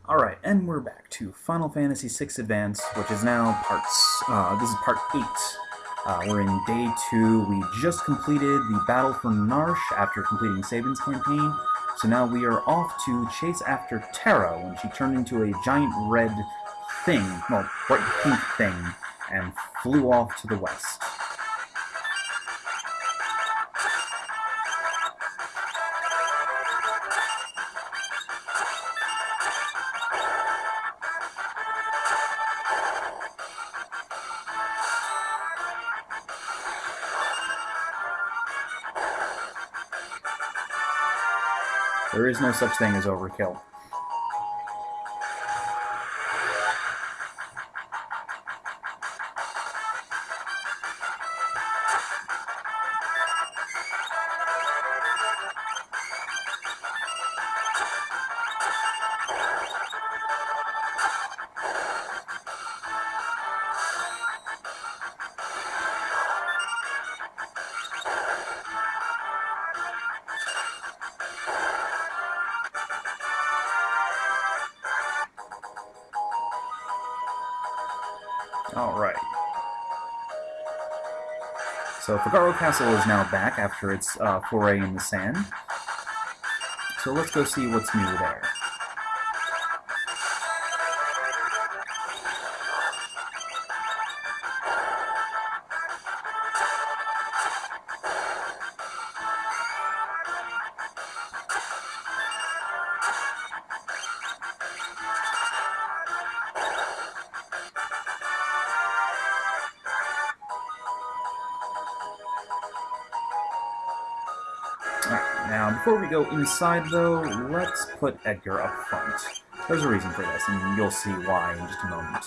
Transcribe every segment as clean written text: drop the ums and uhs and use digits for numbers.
Alright, and we're back to Final Fantasy VI Advance, which is now this is part 8. We're in day 2. We just completed the battle for Narsh after completing Sabin's campaign, so now we are off to chase after Terra when she turned into a giant red thing, well, bright pink thing, and flew off to the west. There is no such thing as overkill. Alright. So Figaro Castle is now back after its foray in the sand. So let's go see what's new there. Now, before we go inside, though, let's put Edgar up front. There's a reason for this, and you'll see why in just a moment.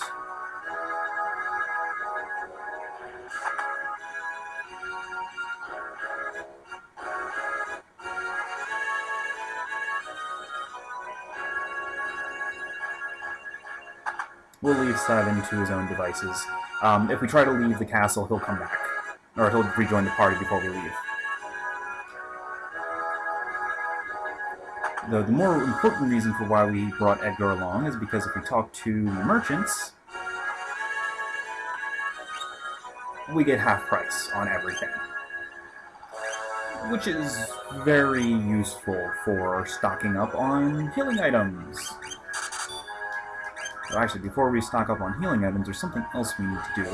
We'll leave Sabin to his own devices. If we try to leave the castle, he'll come back. Or he'll rejoin the party before we leave. Though the more important reason for why we brought Edgar along is because if we talk to merchants, we get half price on everything. Which is very useful for stocking up on healing items. So actually, before we stock up on healing items, there's something else we need to do.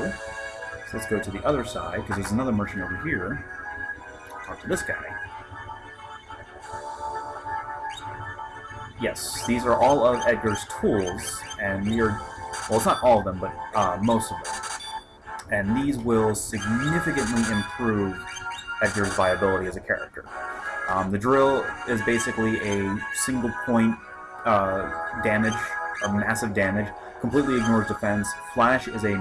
So let's go to the other side, because there's another merchant over here. Talk to this guy. Yes, these are all of Edgar's tools, and we are, well, it's not all of them, but most of them. And these will significantly improve Edgar's viability as a character. The drill is basically a single point damage, or massive damage, completely ignores defense. Flash is a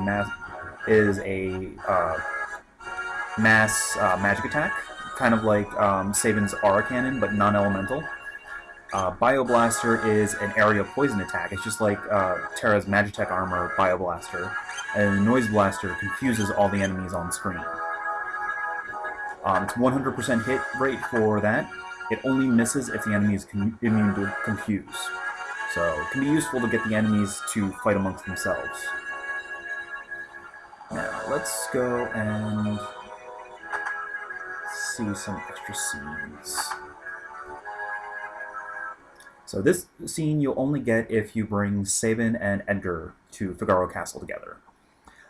mass magic attack, kind of like Sabin's Aura Cannon, but non-elemental. Bioblaster is an area poison attack. It's just like Terra's Magitech armor Bioblaster. And Noise Blaster confuses all the enemies on screen. It's 100% hit rate for that. It only misses if the enemy is immune to Confuse. So it can be useful to get the enemies to fight amongst themselves. Now, let's go and see some extra scenes. So this scene you'll only get if you bring Sabin and Edgar to Figaro Castle together.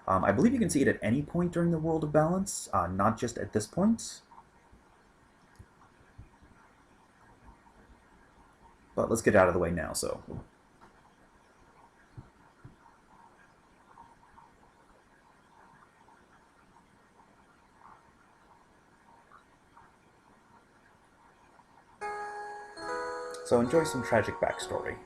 I believe you can see it at any point during the World of Balance, not just at this point. But let's get out of the way now, so... So enjoy some tragic backstory.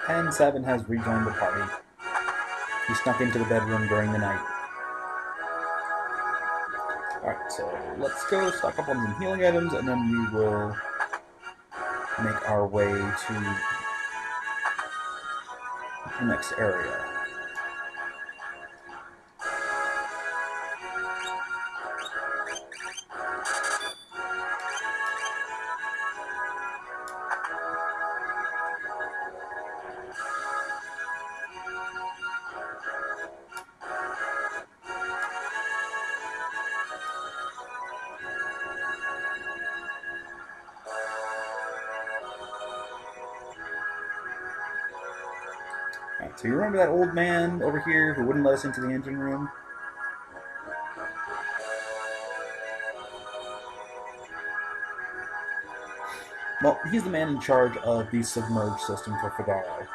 And Seven has rejoined the party. He snuck into the bedroom during the night. Alright, so let's go stock up on some healing items, and then we will make our way to the next area. Alright, so you remember that old man over here who wouldn't let us into the engine room? Well, he's the man in charge of the submerged system for Figaro.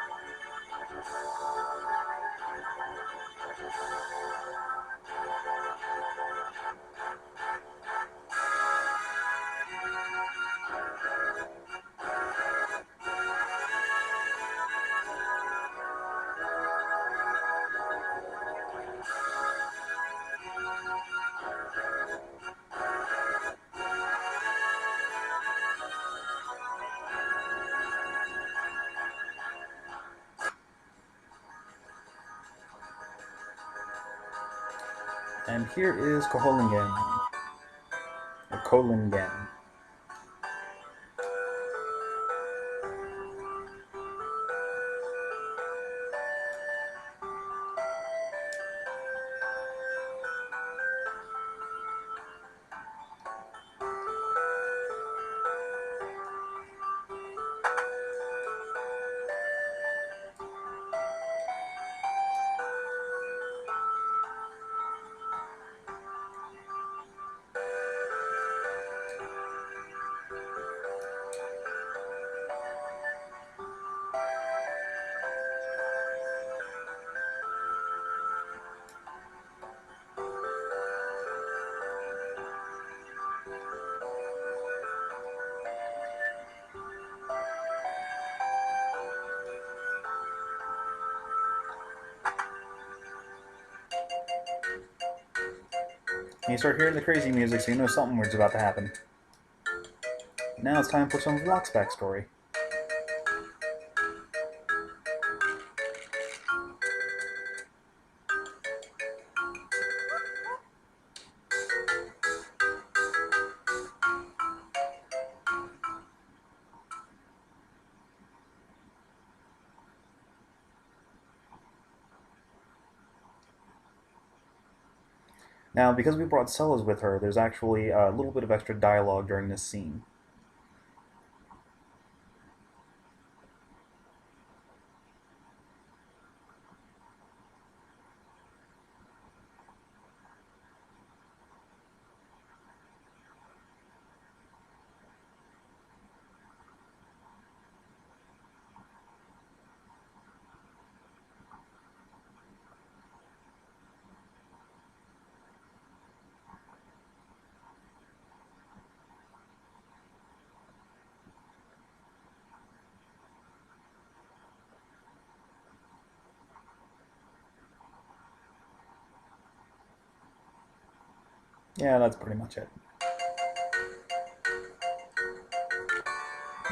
And here is Koholingen. Or Kolingen. And you start hearing the crazy music, so you know something weird's about to happen. Now it's time for some of Locke's backstory. Now, because we brought Celas with her, there's actually a little bit of extra dialogue during this scene. Yeah, that's pretty much it.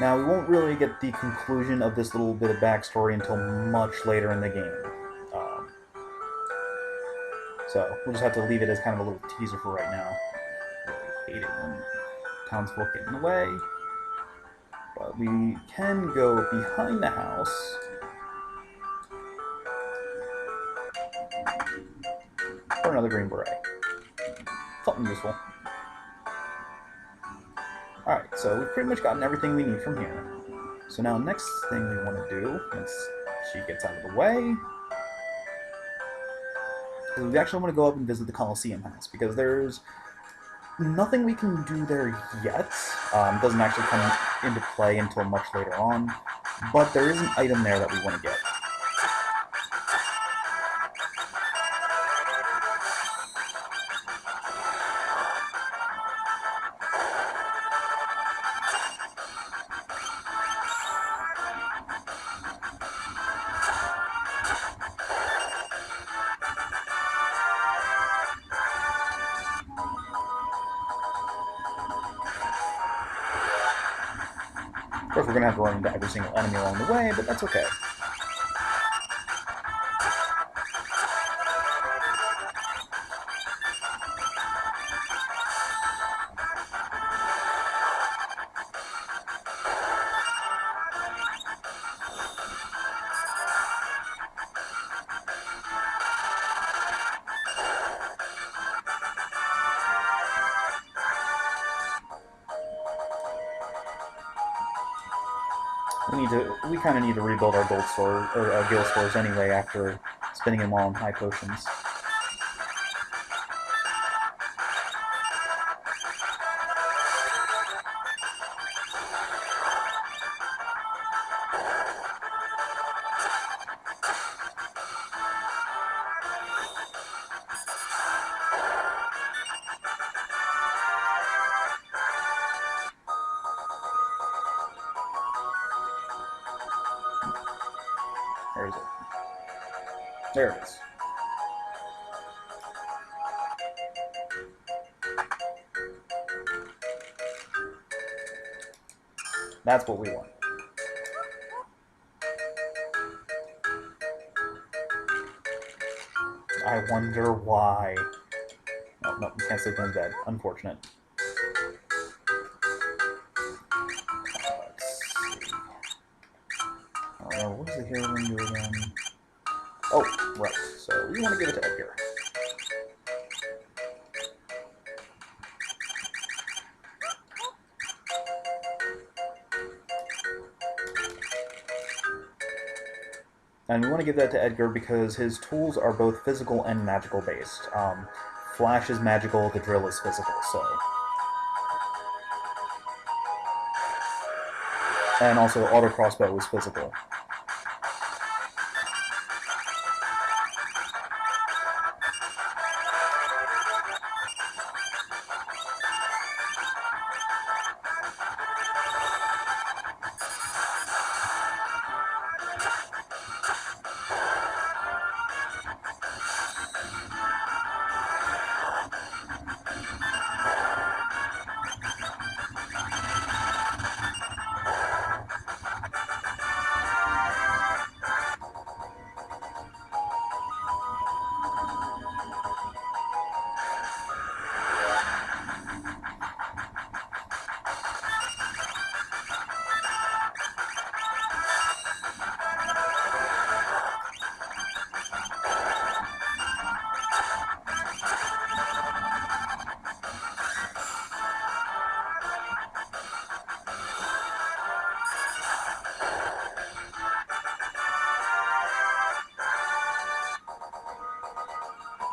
Now, we won't really get the conclusion of this little bit of backstory until much later in the game. So, we'll just have to leave it as kind of a little teaser for right now. I hate it when townsfolk get in the way. But we can go behind the house. For another green beret. Something useful. Alright, so we've pretty much gotten everything we need from here. So now next thing we want to do, once she gets out of the way, is we actually want to go up and visit the Coliseum house, because there's nothing we can do there yet. It doesn't actually come into play until much later on, but there is an item there that we want to get. course, we're going to have to run into every single enemy along the way, but that's okay. We kind of need to rebuild our gold store or gil stores anyway after spending them all on high potions. Where is it? There it is. That's what we want. I wonder why. Oh, no, you can't sleep in bed. Unfortunate. What does the hero room do again? Oh, right. So we want to give it to Edgar. And we want to give that to Edgar because his tools are both physical and magical based. Flash is magical, the drill is physical, so... And also, auto crossbow is physical.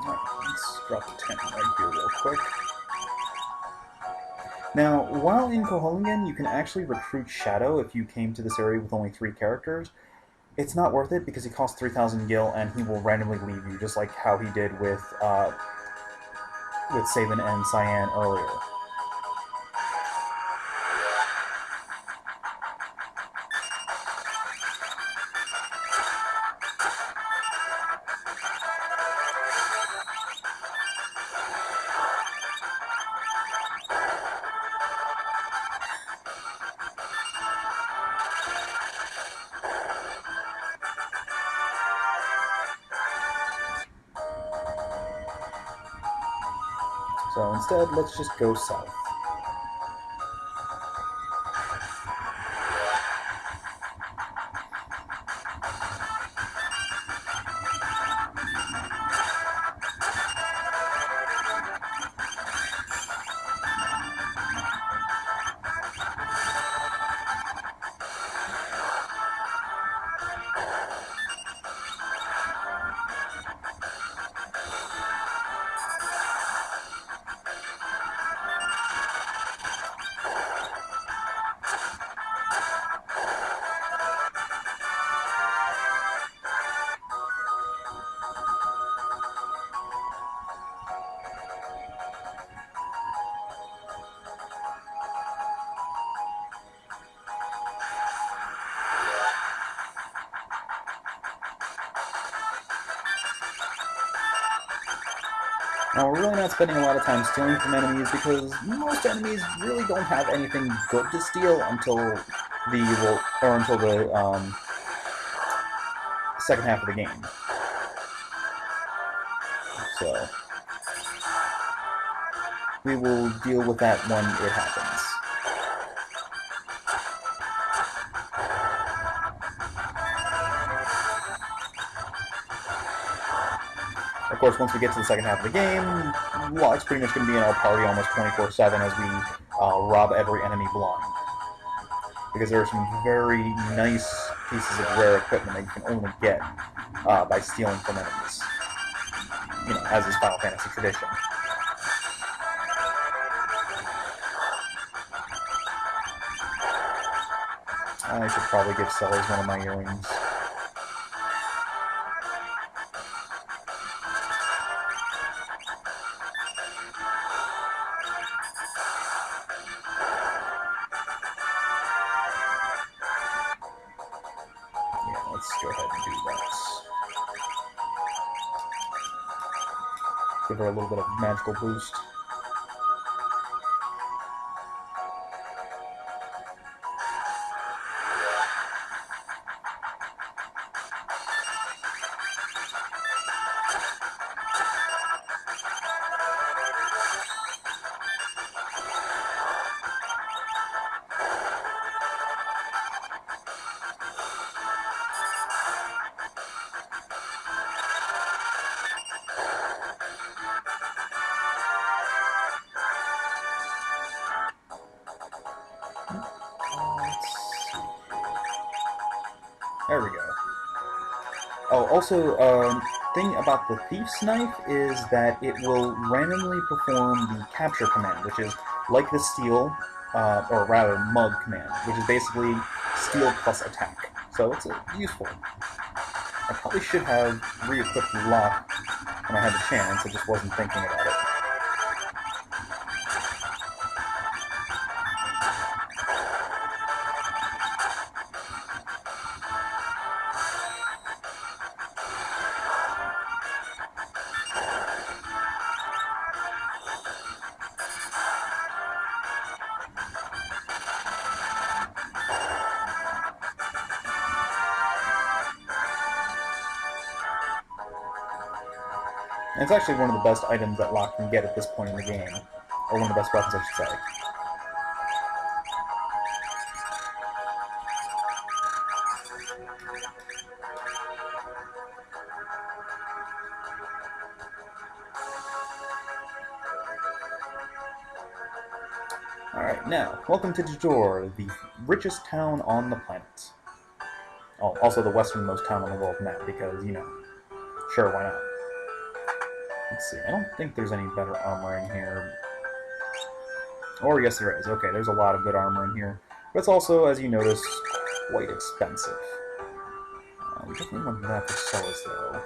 Let's drop the 10 right here real quick. Now, while in Koholingen, you can actually recruit Shadow if you came to this area with only 3 characters. It's not worth it because he costs 3,000 gil and he will randomly leave you, just like how he did with Sabin and Cyan earlier. So instead, let's just go south. Now, we're really not spending a lot of time stealing from enemies because most enemies really don't have anything good to steal until or until the second half of the game. So we will deal with that when it happens. Of course, once we get to the second half of the game, Locke's pretty much going to be in our party almost 24/7 as we rob every enemy blind. Because there are some very nice pieces of rare equipment that you can only get by stealing from enemies. You know, as is Final Fantasy tradition. I should probably give Sellers one of my earrings. Yeah, let's go ahead and do that. Give her a little bit of magical boost. There we go. Oh, also, thing about the Thief's Knife is that it will randomly perform the capture command, which is like the steal, or rather mug command, which is basically steal plus attack. So it's useful. I probably should have re-equipped Locke when I had the chance, I just wasn't thinking about it. And it's actually one of the best items that Locke can get at this point in the game. Or one of the best weapons, I should say. Alright, now, welcome to Djor, the richest town on the planet. Oh, also the westernmost town on the world map, because, you know, sure, why not? Let's see, I don't think there's any better armor in here. Or, yes there is. Okay, there's a lot of good armor in here. But it's also, as you notice, quite expensive. We definitely want that for Sellers, though.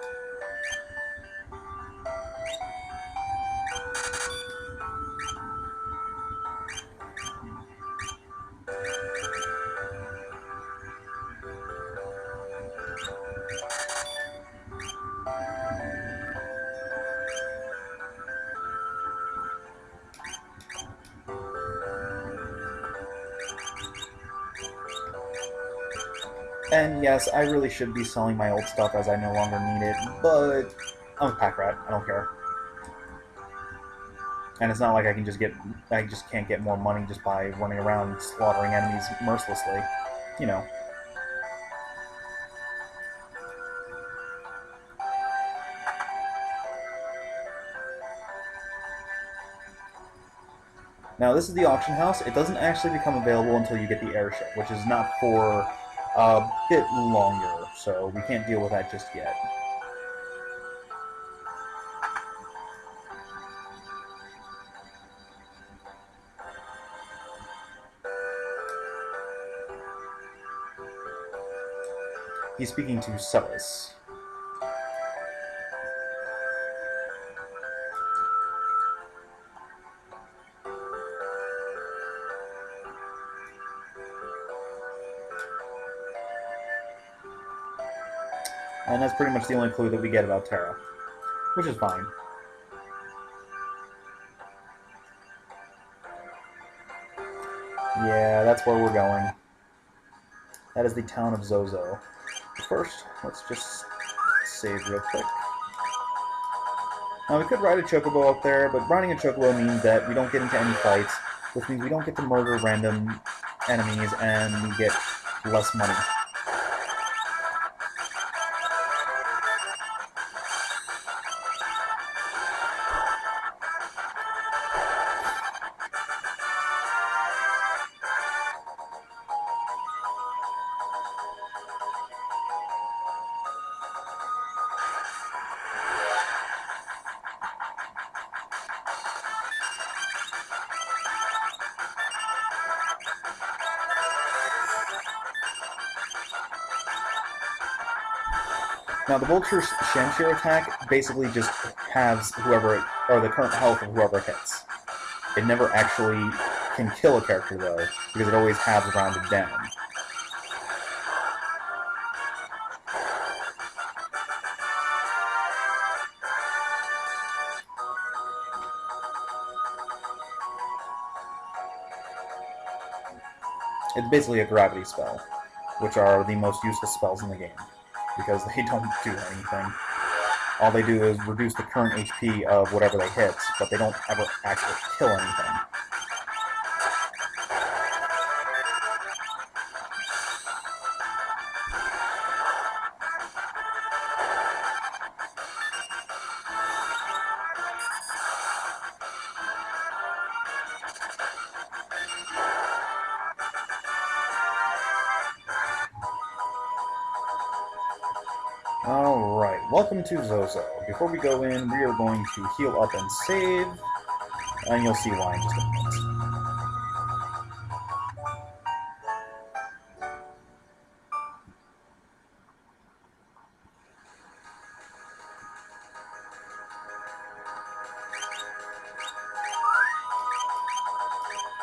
And yes, I really should be selling my old stuff as I no longer need it, but I'm a pack rat, I don't care. And it's not like I just can't get more money just by running around slaughtering enemies mercilessly, you know. Now this is the auction house. It doesn't actually become available until you get the airship, which is not for a bit longer, so we can't deal with that just yet. He's speaking to Celis. And that's pretty much the only clue that we get about Terra, which is fine. Yeah, that's where we're going. That is the town of Zozo. First, let's just save real quick. Now, we could ride a chocobo up there, but riding a chocobo means that we don't get into any fights, which means we don't get to murder random enemies, and we get less money. Now, the Vulture's Shamshir attack basically just halves whoever, or the current health of whoever it hits. It never actually can kill a character, though, because it always halves rounded down. It's basically a gravity spell, which are the most useless spells in the game, because they don't do anything. All they do is reduce the current HP of whatever they hit, but they don't ever actually kill anything. Alright, welcome to Zozo. Before we go in, we are going to heal up and save, and you'll see why in just a minute.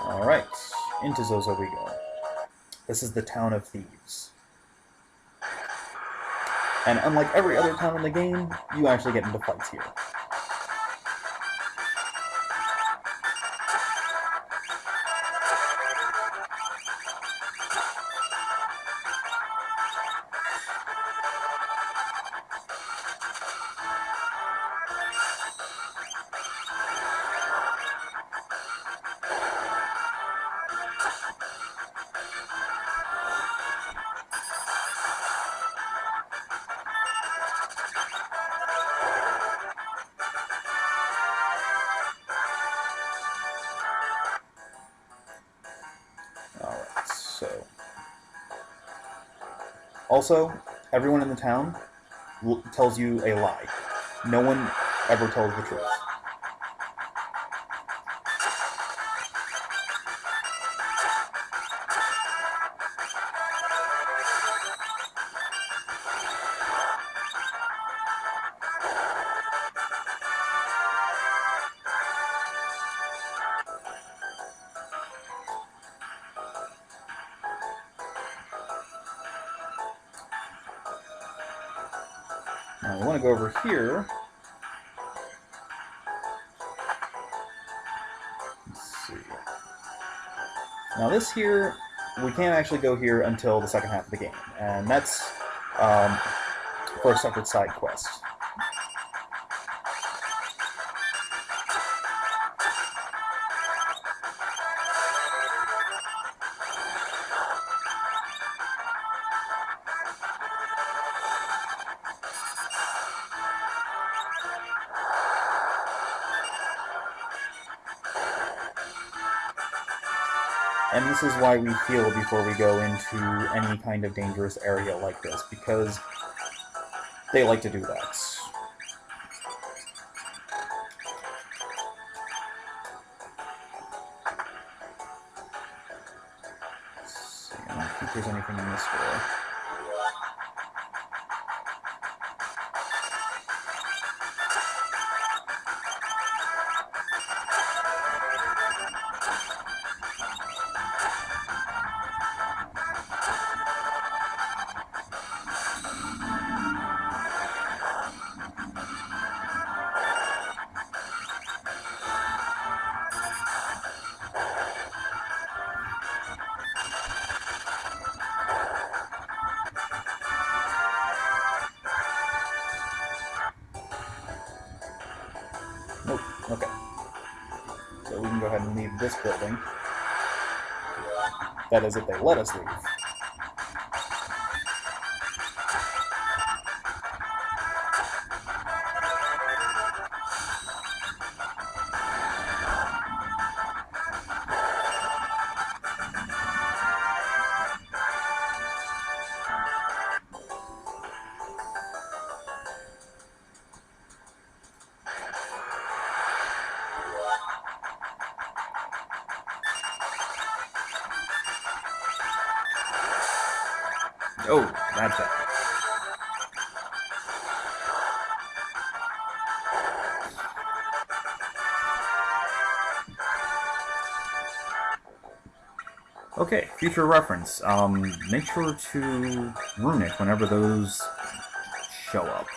Alright, into Zozo we go. This is the town of thieves. And unlike every other town in the game, you actually get into fights here. Alright, so... Also, everyone in the town tells you a lie. No one ever tells the truth. Now we want to go over here. Let's see. Now this here, we can't actually go here until the second half of the game, and that's for a separate side quest. And this is why we heal before we go into any kind of dangerous area like this, because they like to do that. Let's see, I don't think there's anything in this door. Okay. So we can go ahead and leave this building. That is, if they let us leave. Oh, that's it. Okay, future reference. Make sure to runic whenever those show up.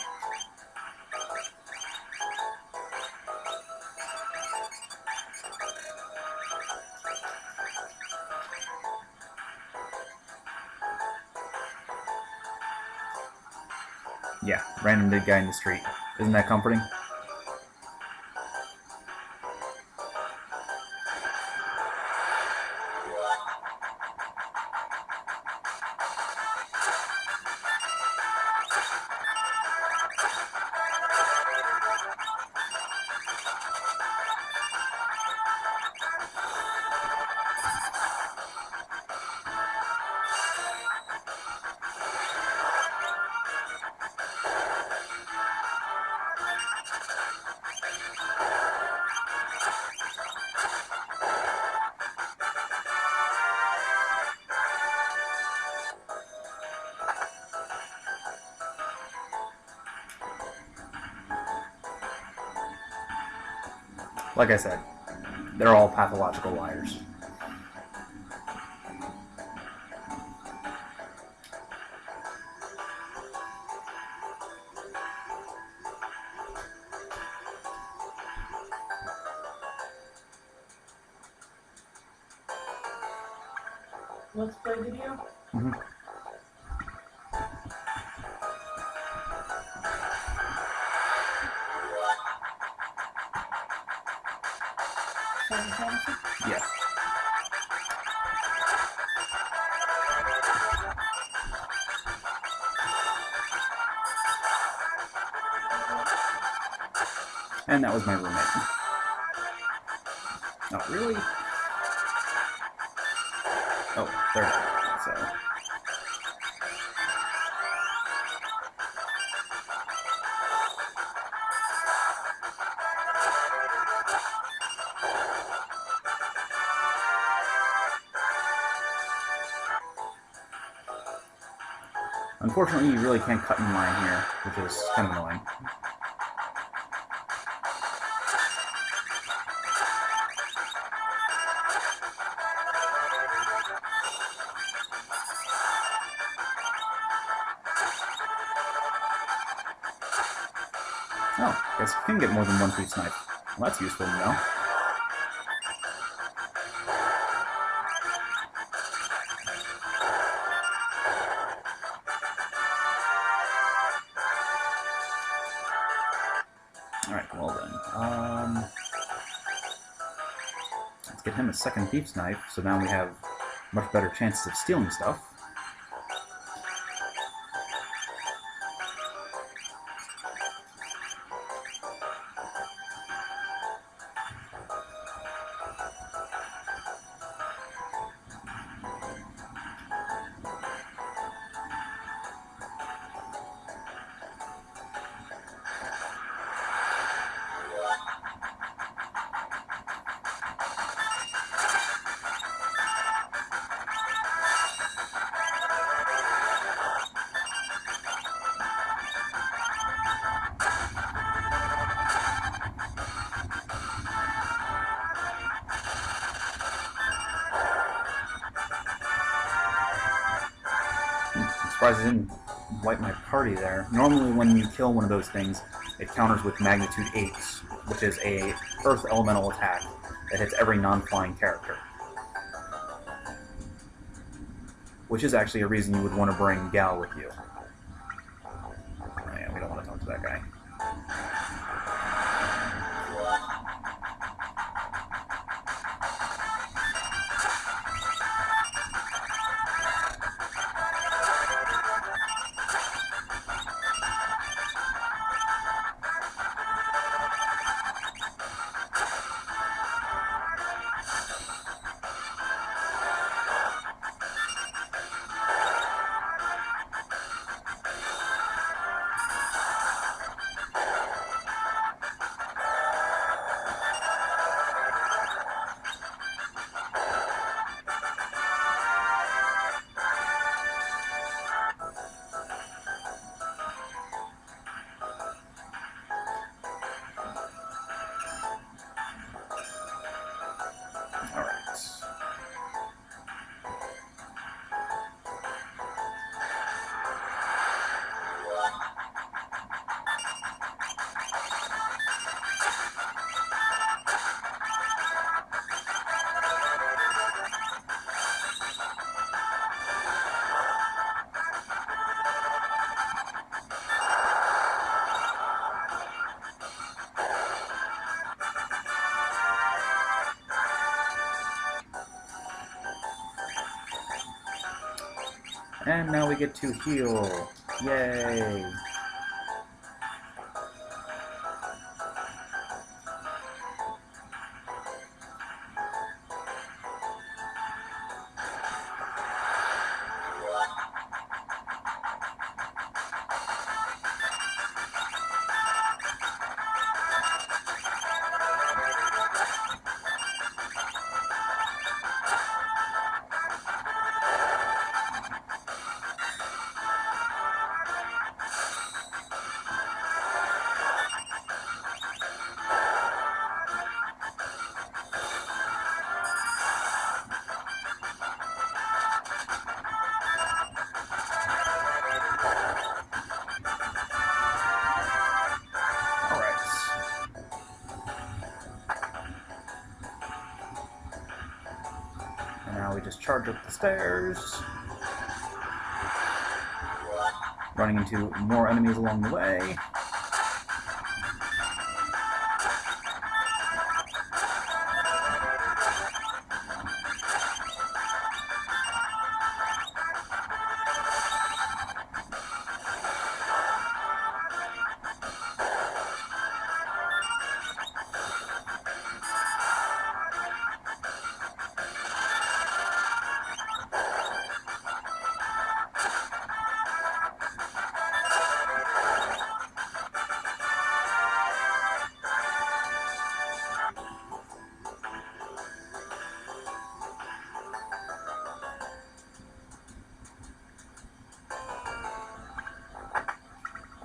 Yeah, random dead guy in the street. Isn't that comforting? Like I said, they're all pathological liars. Let's play video? Mm-hmm. Final Fantasy? Yeah. And that was my roommate. Oh, really? Oh, they're dead, so... Unfortunately, you really can't cut in line here, which is kind of annoying. Oh, guess you can get more than one thief's knife. Well, that's useful to know. Alright, well then. Let's get him a second thief's knife, so now we have much better chances of stealing stuff. I'm surprised I didn't wipe my party there. Normally when you kill one of those things, it counters with magnitude 8, which is a earth elemental attack that hits every non-flying character. Which is actually a reason you would want to bring Gal with you. Oh, yeah, we don't want to talk to that guy. And now we get to heal. Yay! Now we just charge up the stairs, running into more enemies along the way.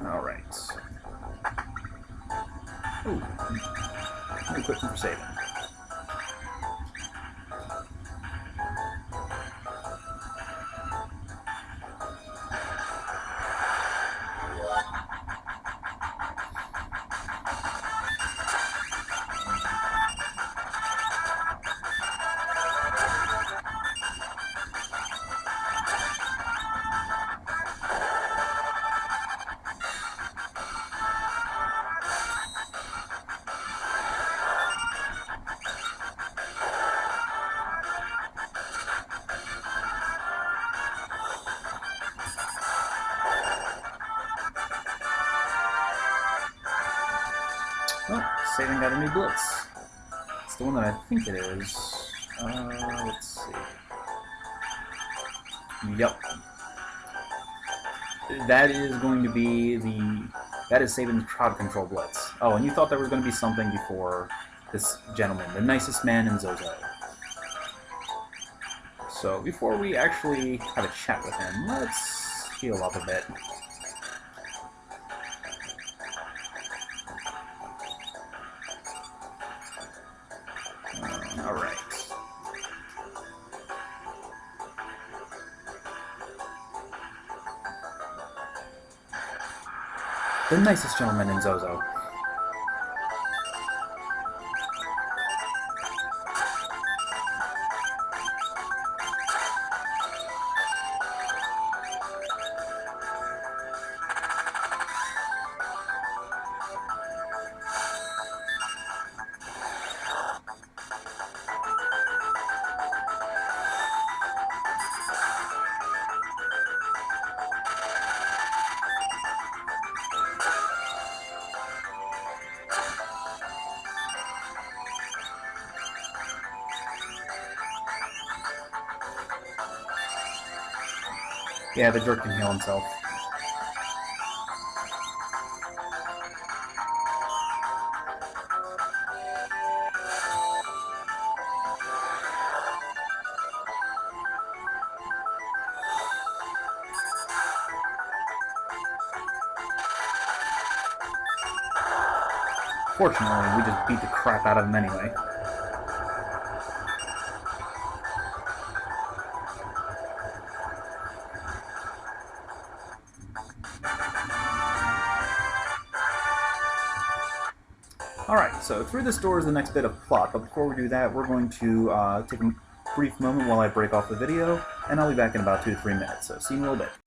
Alright. Ooh. Let me quit for saving. Oh, saving got a new blitz. It's the one that I think it is. Let's see. Yep. That is going to be the... That is Saban's crowd control blitz. Oh, and you thought there was going to be something before this gentleman, the nicest man in Zozo. So, before we actually have a chat with him, let's heal up a bit. Alright. The nicest gentleman in Zozo. Yeah, the jerk can heal himself. Fortunately, we just beat the crap out of him anyway. Alright, so through this door is the next bit of plot, but before we do that, we're going to take a brief moment while I break off the video, and I'll be back in about 2 to 3 minutes, so see you in a little bit.